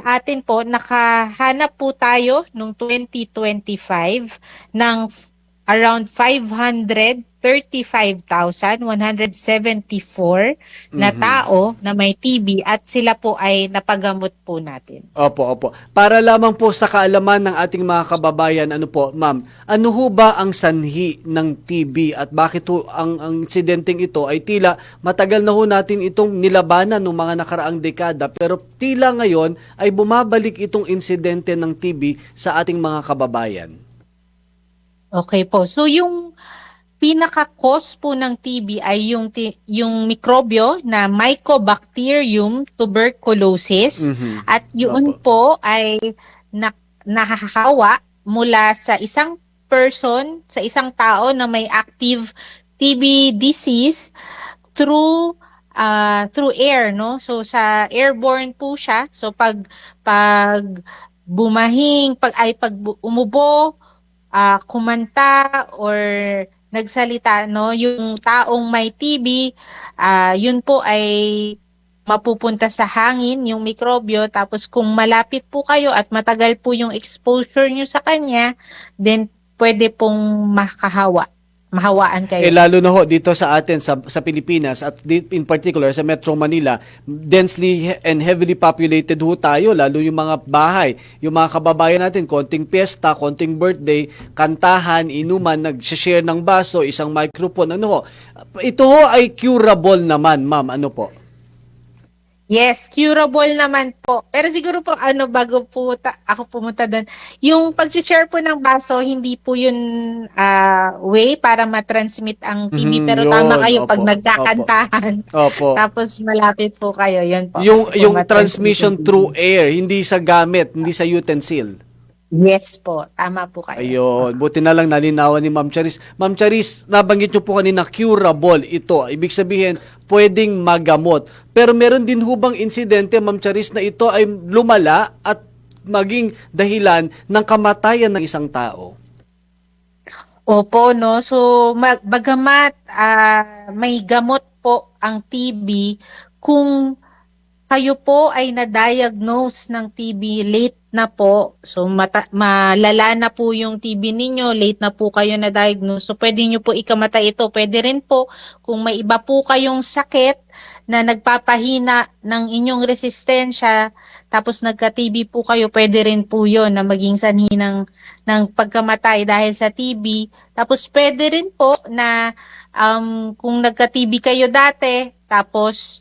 atin po, nakahanap po tayo noong 2025 ng around 535,174 na tao na may TB at sila po ay napagamot po natin. Opo. Para lamang po sa kaalaman ng ating mga kababayan, ano po, ma'am, ano ho ba ang sanhi ng TB at bakit ho ang insidenteng ito ay tila matagal na ho natin itong nilabanan ng mga nakaraang dekada pero tila ngayon ay bumabalik itong insidente ng TB sa ating mga kababayan? Okay po. So yung pinaka-cause po ng TB ay yung mikrobyo na Mycobacterium tuberculosis at yun po ay nahahawa mula sa isang person, sa isang tao na may active TB disease through air, no? So sa airborne po siya. So pag bumahing, pag umubo, kumanta or nagsalita, no, yung taong may TB, yun po ay mapupunta sa hangin, yung mikrobyo, tapos kung malapit po kayo at matagal po yung exposure nyo sa kanya, then pwede pong mahawaan kayo. Lalo na ho dito sa atin sa Pilipinas at in particular sa Metro Manila, densely and heavily populated ho tayo, lalo yung mga bahay, yung mga kababayan natin, konting piyesta, konting birthday, kantahan, inuman, nag-share ng baso, isang microphone, ano ho. Ito ho ay curable naman, ma'am, ano po? Yes, curable naman po. Pero siguro po bago po ako pumunta doon, yung pag-share po ng baso, hindi po yun way para matransmit ang TB. Pero yun, tama kayo pag opo, nagkakantahan. Opo. Tapos malapit po kayo, yun po. Yung transmission through air, hindi sa gamit, hindi sa utensil. Yes po, tama po kayo. Ayun, buti na lang nalinawan ni Ma'am Charis. Ma'am Charis, nabanggit nyo po kanina curable ito. Ibig sabihin, pwedeng magamot. Pero meron din hubang insidente, Ma'am Charis, na ito ay lumala at maging dahilan ng kamatayan ng isang tao. Opo, no. So, bagamat may gamot po ang TB, kung kayo po ay na-diagnose ng TB late na po, so malala na po yung TB ninyo, late na po kayo na-diagnose, so pwede nyo po ikamatay ito. Pwede rin po, kung may iba po kayong sakit na nagpapahina ng inyong resistensya, tapos nagka-TB po kayo, pwede rin po yun na maging sanhi ng pagkamatay dahil sa TB. Tapos pwede rin po na kung nagka-TB kayo dati, tapos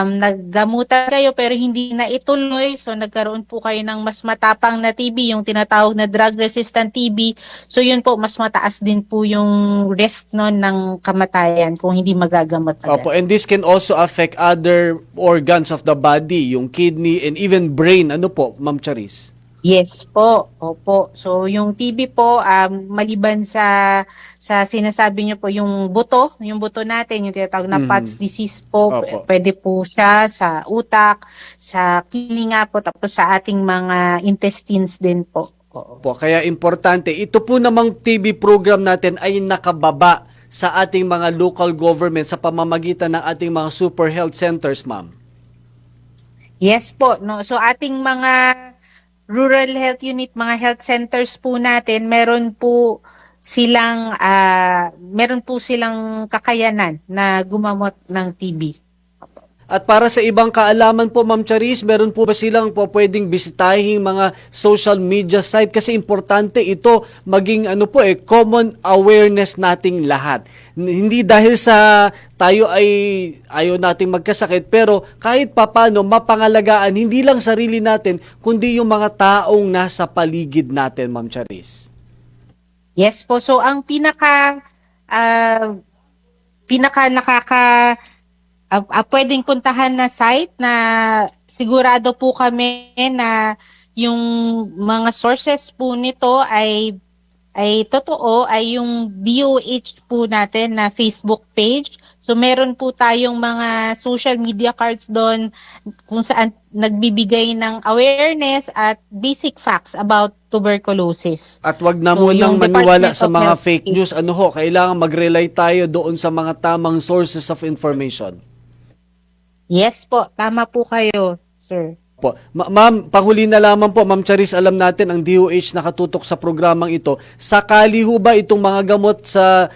naggamutan kayo pero hindi na ituloy, so nagkaroon po kayo ng mas matapang na TB, yung tinatawag na drug-resistant TB. So yun po, mas mataas din po yung risk ng kamatayan kung hindi magagamot agad. Opo, and this can also affect other organs of the body, yung kidney and even brain. Ano po, Ma'am Charis? Yes po, opo. So yung TB po, maliban sa sinasabi niyo po yung buto natin, yung tinatawag na POTS disease po, Opo. pwede po siya sa utak, sa kidney nga po, tapos sa ating mga intestines din po. Opo, kaya importante, ito po namang TB program natin ay nakababa sa ating mga local government sa pamamagitan ng ating mga super health centers, ma'am. Yes po, no. So ating mga rural health unit, mga health centers po natin, meron po silang kakayanan na gumamot ng TB. At para sa ibang kaalaman po, Ma'am Charis, meron po ba silang pwedeng bisitahin mga social media site? Kasi importante ito maging common awareness nating lahat. Hindi dahil sa tayo ay ayaw nating magkasakit, pero kahit papano mapangalagaan hindi lang sarili natin, kundi yung mga taong nasa paligid natin, Ma'am Charis. Yes po. So ang pinaka pwedeng puntahan na site na sigurado po kami na yung mga sources po nito ay totoo, ay yung DOH po natin na Facebook page. So meron po tayong mga social media cards doon kung saan nagbibigay ng awareness at basic facts about tuberculosis. At wag na munang maniwala sa mga fake news. Kailangan mag-rely tayo doon sa mga tamang sources of information. Yes po, tama po kayo, sir. Po. Ma'am, panghuli na lamang po, Ma'am Charis, alam natin ang DOH nakatutok sa programang ito. Sakali ho ba itong mga gamot sa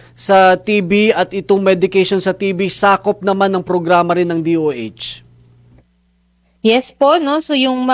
TB at itong medication sa TB, sakop naman ng programa rin ng DOH? Yes po, no? So yung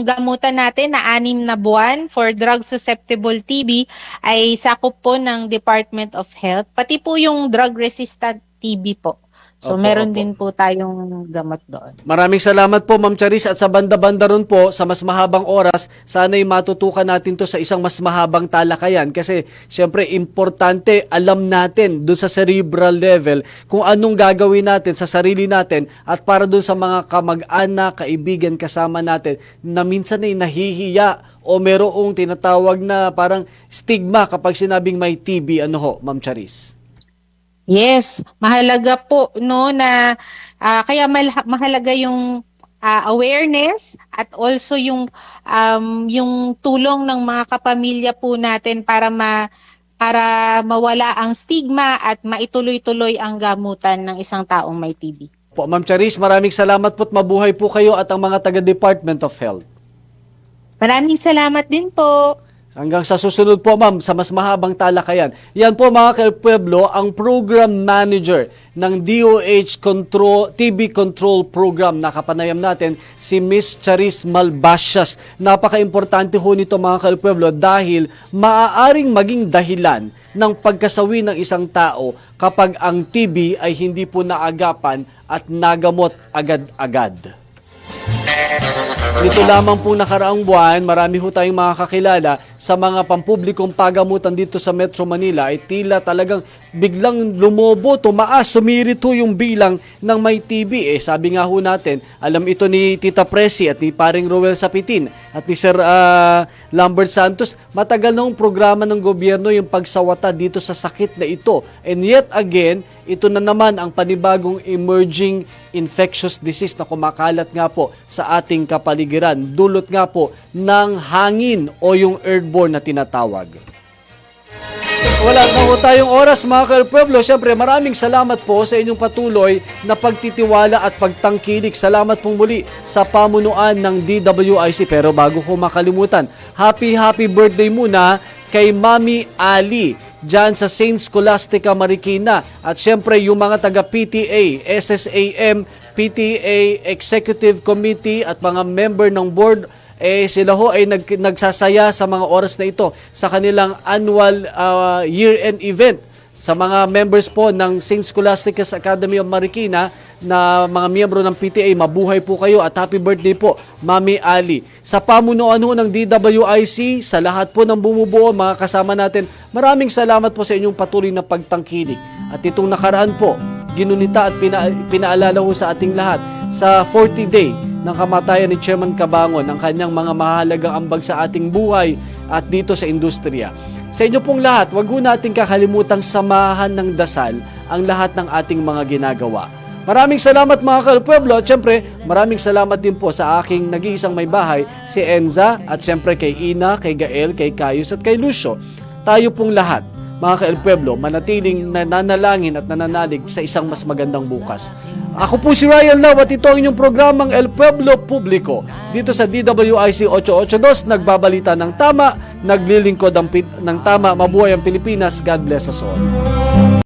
gamutan natin na 6 na buwan for drug susceptible TB ay sakop po ng Department of Health, pati po yung drug resistant TB po. So meron din po tayong gamot doon. Maraming salamat po, Ma'am Charis, at sa banda-banda ron po, sa mas mahabang oras, sana'y matutukan natin to sa isang mas mahabang talakayan kasi syempre importante alam natin doon sa cerebral level kung anong gagawin natin sa sarili natin at para doon sa mga kamag-anak, kaibigan, kasama natin na minsan ay nahihiya o merong tinatawag na parang stigma kapag sinabing may TB. Ano ho, Ma'am Charis? Yes, mahalaga po no na kaya mahalaga yung awareness at also yung tulong ng mga kapamilya po natin para mawala ang stigma at maituloy-tuloy ang gamutan ng isang taong may TB. Po, Ma'am Charis, maraming salamat po at mabuhay po kayo at ang mga taga-Department of Health. Maraming salamat din po. Hanggang sa susunod po, ma'am, sa mas mahabang talakayan. Yan po, mga ka-Pueblo, ang program manager ng DOH TB Control Program. Nakapanayam natin si Miss Charis Malbasias. Napaka-importante ho nito, mga ka-Pueblo, dahil maaaring maging dahilan ng pagkasawi ng isang tao kapag ang TB ay hindi po naagapan at nagamot agad-agad. Nito lamang po nakaraang buwan, marami ho tayong makakakilala sa mga pampublikong pagamutan dito sa Metro Manila ay tila talagang biglang lumobo, tumaas, sumirit ho yung bilang ng may TB. Sabi nga ho natin, alam ito ni Tita Presi at ni Paring Roel Sapitin at ni Sir Lambert Santos, matagal na programa ng gobyerno yung pagsawata dito sa sakit na ito. And yet again, ito na naman ang panibagong emerging infectious disease na kumakalat nga po sa ating kapaligiran. Dulot nga po ng hangin o yung airborne na tinatawag. Wala na ho tayong oras, mga ka-Pueblo. Siyempre, maraming salamat po sa inyong patuloy na pagtitiwala at pagtangkilik. Salamat pong muli sa pamunuan ng DWIC. Pero bago ko makalimutan, happy birthday muna kay Mami Ali dyan sa Saint Scholastica Marikina. At siyempre, yung mga taga-PTA, SSAM, PTA Executive Committee at mga member ng board, sila ho ay nagsasaya sa mga oras na ito sa kanilang annual year-end event. Sa mga members po ng Saint Scholastica's Academy of Marikina na mga miyembro ng PTA, mabuhay po kayo at happy birthday po, Mami Ali. Sa pamunuan ho ng DWIC, sa lahat po ng bumubuo, mga kasama natin, maraming salamat po sa inyong patuloy na pagtangkilik. At itong nakaraan po, ginunita at pinaalala ho sa ating lahat sa 40 day ng kamatayan ni Chairman Cabangon, ang kanyang mga mahalagang ambag sa ating buhay at dito sa industriya. Sa inyo pong lahat, wag ho natin kakalimutang samahan ng dasal ang lahat ng ating mga ginagawa. Maraming salamat, mga ka-Pueblo, at syempre maraming salamat din po sa aking nag-iisang may bahay, si Enza, at syempre kay Ina, kay Gael, kay Cayus at kay Lucio. Tayo pong lahat, mga ka-Pueblo, manatiling nananalangin at nananalig sa isang mas magandang bukas. Ako po si Ryan Lau at ito ang inyong programang El Pueblo Publico. Dito sa DWIC 882, nagbabalita ng tama, naglilingkod ng tama, mabuhay ang Pilipinas. God bless us all.